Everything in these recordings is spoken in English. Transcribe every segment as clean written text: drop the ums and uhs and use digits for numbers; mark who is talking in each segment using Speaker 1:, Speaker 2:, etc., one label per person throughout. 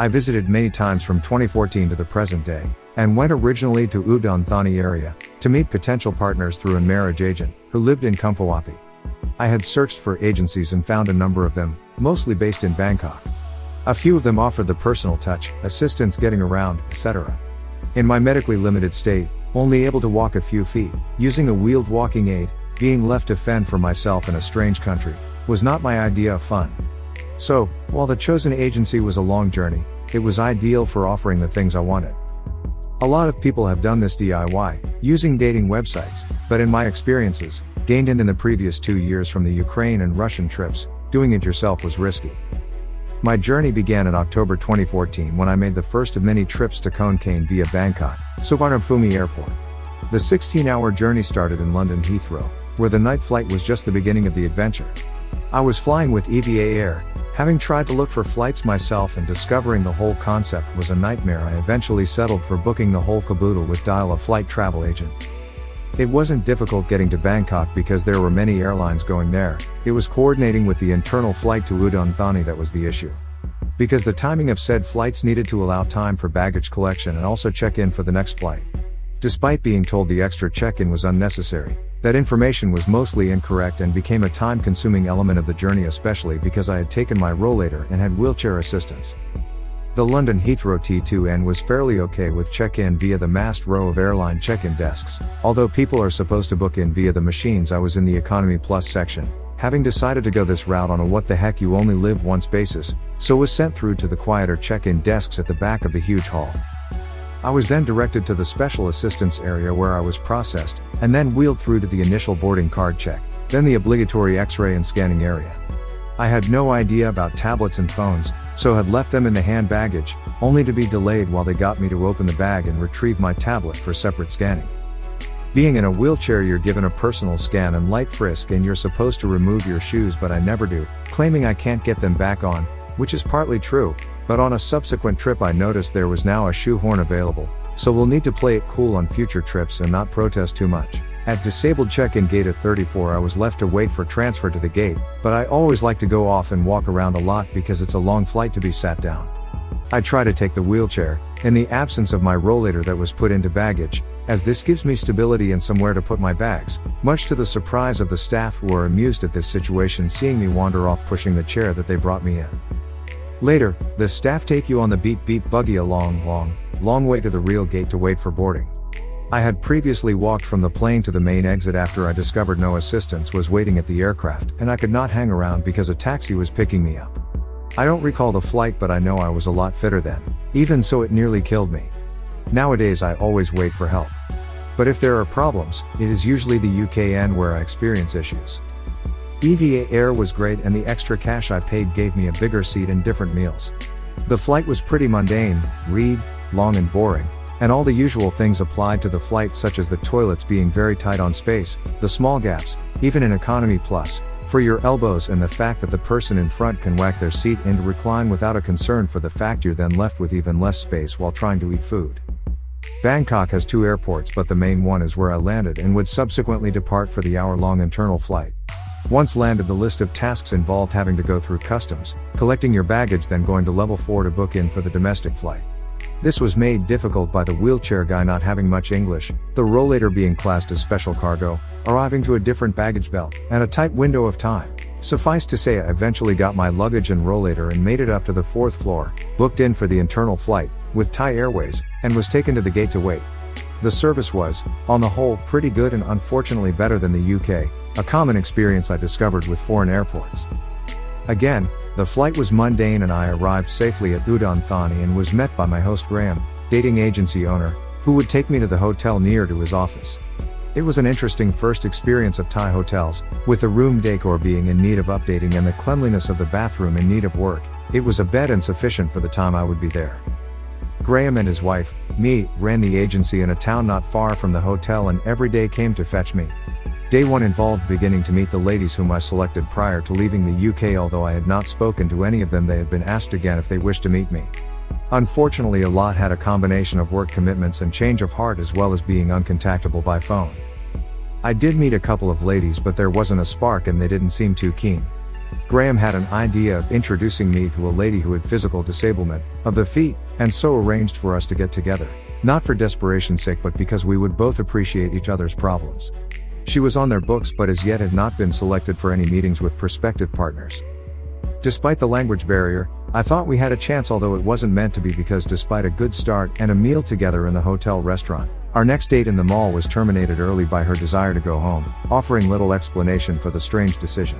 Speaker 1: I visited many times from 2014 to the present day, and went originally to Udon Thani area, to meet potential partners through a marriage agent, who lived in Kumphawapi. I had searched for agencies and found a number of them, mostly based in Bangkok. A few of them offered the personal touch, assistance getting around, etc. In my medically limited state, only able to walk a few feet, using a wheeled walking aid, being left to fend for myself in a strange country, was not my idea of fun. So, while the chosen agency was a long journey, it was ideal for offering the things I wanted. A lot of people have done this DIY, using dating websites, but in my experiences, gained in the previous 2 years from the Ukraine and Russian trips, doing it yourself was risky. My journey began in October 2014 when I made the first of many trips to Khon Kaen via Bangkok, Suvarnabhumi Airport. The 16-hour journey started in London Heathrow, where the night flight was just the beginning of the adventure. I was flying with EVA Air, having tried to look for flights myself and discovering the whole concept was a nightmare. I eventually settled for booking the whole caboodle with Dial, a flight travel agent. It wasn't difficult getting to Bangkok because there were many airlines going there, it was coordinating with the internal flight to Udon Thani that was the issue. Because the timing of said flights needed to allow time for baggage collection and also check-in for the next flight. Despite being told the extra check-in was unnecessary, that information was mostly incorrect and became a time-consuming element of the journey, especially because I had taken my rollator and had wheelchair assistance. The London Heathrow T2N was fairly okay with check-in via the massed row of airline check-in desks, although people are supposed to book in via the machines. I was in the Economy Plus section, having decided to go this route on a what the heck you only live once basis, so was sent through to the quieter check-in desks at the back of the huge hall. I was then directed to the special assistance area where I was processed, and then wheeled through to the initial boarding card check, then the obligatory X-ray and scanning area. I had no idea about tablets and phones, so had left them in the hand baggage, only to be delayed while they got me to open the bag and retrieve my tablet for separate scanning. Being in a wheelchair, you're given a personal scan and light frisk, and you're supposed to remove your shoes, but I never do, claiming I can't get them back on, which is partly true, but on a subsequent trip I noticed there was now a shoehorn available, so we'll need to play it cool on future trips and not protest too much. At disabled check-in gate at 34 I was left to wait for transfer to the gate, but I always like to go off and walk around a lot because it's a long flight to be sat down. I try to take the wheelchair, in the absence of my rollator that was put into baggage, as this gives me stability and somewhere to put my bags, much to the surprise of the staff, who are amused at this situation, seeing me wander off pushing the chair that they brought me in. Later, the staff take you on the beep buggy a long way to the real gate to wait for boarding. I had previously walked from the plane to the main exit after I discovered no assistance was waiting at the aircraft, and I could not hang around because a taxi was picking me up. I don't recall the flight, but I know I was a lot fitter then. Even so, it nearly killed me. Nowadays I always wait for help. But if there are problems, it is usually the UKN where I experience issues. EVA Air was great, and the extra cash I paid gave me a bigger seat and different meals. The flight was pretty mundane, long and boring, and all the usual things applied to the flight, such as the toilets being very tight on space, the small gaps, even in Economy Plus, for your elbows, and the fact that the person in front can whack their seat in to recline without a concern for the fact you're then left with even less space while trying to eat food. Bangkok has 2 airports, but the main one is where I landed and would subsequently depart for the hour-long internal flight. Once landed, the list of tasks involved having to go through customs, collecting your baggage, then going to level 4 to book in for the domestic flight. This was made difficult by the wheelchair guy not having much English, the rollator being classed as special cargo, arriving to a different baggage belt, and a tight window of time. Suffice to say, I eventually got my luggage and rollator and made it up to the 4th floor, booked in for the internal flight, with Thai Airways, and was taken to the gate to wait. The service was, on the whole, pretty good and unfortunately better than the UK, a common experience I discovered with foreign airports. Again, the flight was mundane, and I arrived safely at Udon Thani and was met by my host Graham, dating agency owner, who would take me to the hotel near to his office. It was an interesting first experience of Thai hotels, with the room decor being in need of updating and the cleanliness of the bathroom in need of work. It was a bed and sufficient for the time I would be there. Graham and his wife, me, ran the agency in a town not far from the hotel, and every day came to fetch me. Day 1 involved beginning to meet the ladies whom I selected prior to leaving the UK. Although I had not spoken to any of them, they had been asked again if they wished to meet me. Unfortunately, a lot had a combination of work commitments and change of heart, as well as being uncontactable by phone. I did meet a couple of ladies, but there wasn't a spark and they didn't seem too keen. Graham had an idea of introducing me to a lady who had physical disablement of the feet, and so arranged for us to get together. Not for desperation's sake, but because we would both appreciate each other's problems. She was on their books but as yet had not been selected for any meetings with prospective partners. Despite the language barrier, I thought we had a chance, although it wasn't meant to be, because despite a good start and a meal together in the hotel restaurant, our next date in the mall was terminated early by her desire to go home, offering little explanation for the strange decision.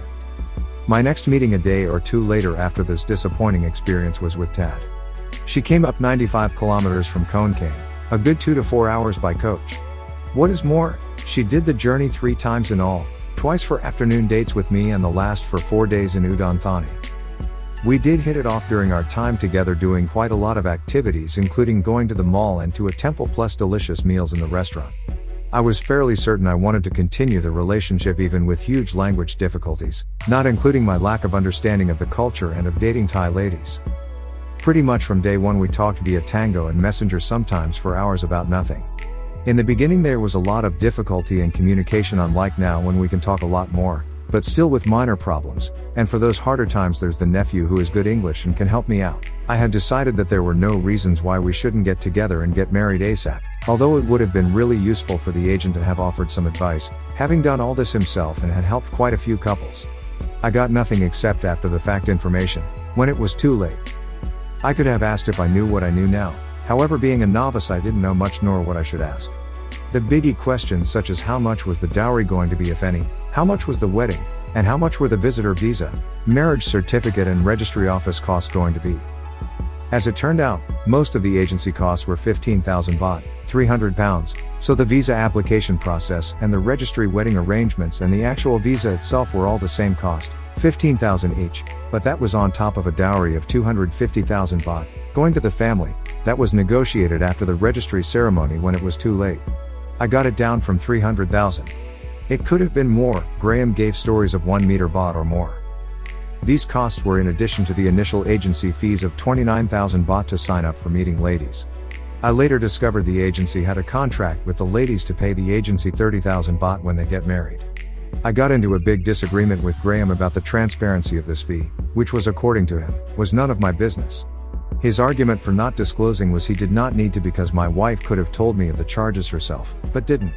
Speaker 1: My next meeting a day or two later after this disappointing experience was with Tad. She came up 95 kilometers from Khon Kaen, a good 2 to 4 hours by coach. What is more, she did the journey 3 times in all, twice for afternoon dates with me and the last for 4 days in Udon Thani. We did hit it off during our time together, doing quite a lot of activities, including going to the mall and to a temple, plus delicious meals in the restaurant. I was fairly certain I wanted to continue the relationship even with huge language difficulties, not including my lack of understanding of the culture and of dating Thai ladies. Pretty much from day one we talked via Tango and Messenger, sometimes for hours about nothing. In the beginning there was a lot of difficulty in communication, unlike now when we can talk a lot more, but still with minor problems, and for those harder times there's the nephew who is good English and can help me out. I had decided that there were no reasons why we shouldn't get together and get married ASAP, although it would have been really useful for the agent to have offered some advice, having done all this himself and had helped quite a few couples. I got nothing except after the fact information, when it was too late. I could have asked if I knew what I knew now, however being a novice I didn't know much nor what I should ask. The biggie questions such as how much was the dowry going to be, if any, how much was the wedding, and how much were the visitor visa, marriage certificate and registry office costs going to be. As it turned out, most of the agency costs were 15,000 baht, £300, so the visa application process and the registry wedding arrangements and the actual visa itself were all the same cost, 15,000 each, but that was on top of a dowry of 250,000 baht, going to the family, that was negotiated after the registry ceremony when it was too late. I got it down from 300,000. It could have been more. Graham gave stories of 1 meter baht or more. These costs were in addition to the initial agency fees of 29,000 baht to sign up for meeting ladies. I later discovered the agency had a contract with the ladies to pay the agency 30,000 baht when they get married. I got into a big disagreement with Graham about the transparency of this fee, which was, according to him, was none of my business. His argument for not disclosing was he did not need to because my wife could have told me of the charges herself, but didn't.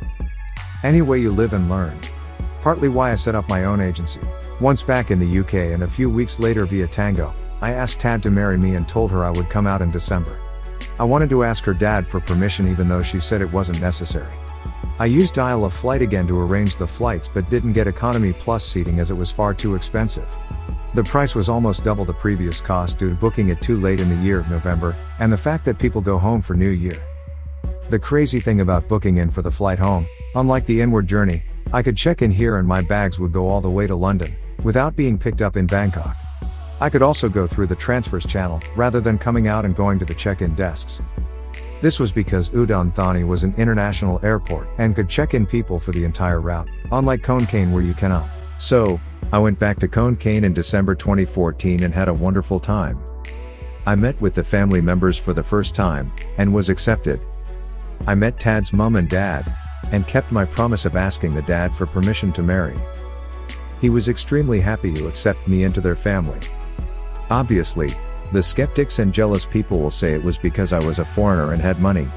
Speaker 1: Anyway, you live and learn. Partly why I set up my own agency. Once back in the UK and a few weeks later via Tango, I asked Tad to marry me and told her I would come out in December. I wanted to ask her dad for permission even though she said it wasn't necessary. I used Dial a Flight again to arrange the flights but didn't get economy plus seating as it was far too expensive. The price was almost double the previous cost due to booking it too late in the year of November, and the fact that people go home for New Year. The crazy thing about booking in for the flight home, unlike the inward journey, I could check in here and my bags would go all the way to London, without being picked up in Bangkok. I could also go through the transfers channel, rather than coming out and going to the check-in desks. This was because Udon Thani was an international airport and could check in people for the entire route, unlike Khon Kaen where you cannot. So, I went back to Khon Kaen in December 2014 and had a wonderful time. I met with the family members for the first time, and was accepted. I met Tad's mum and dad, and kept my promise of asking the dad for permission to marry. He was extremely happy to accept me into their family. Obviously, the skeptics and jealous people will say it was because I was a foreigner and had money.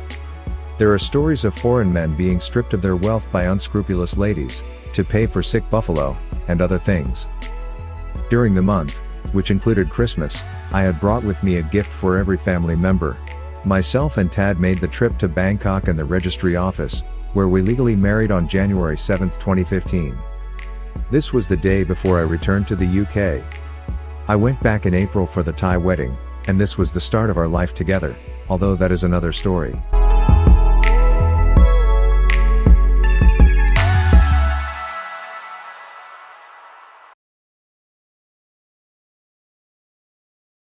Speaker 1: There are stories of foreign men being stripped of their wealth by unscrupulous ladies, to pay for sick buffalo, and other things. During the month, which included Christmas, I had brought with me a gift for every family member. Myself and Tad made the trip to Bangkok and the registry office, where we legally married on January 7, 2015. This was the day before I returned to the UK. I went back in April for the Thai wedding, and this was the start of our life together, although that is another story.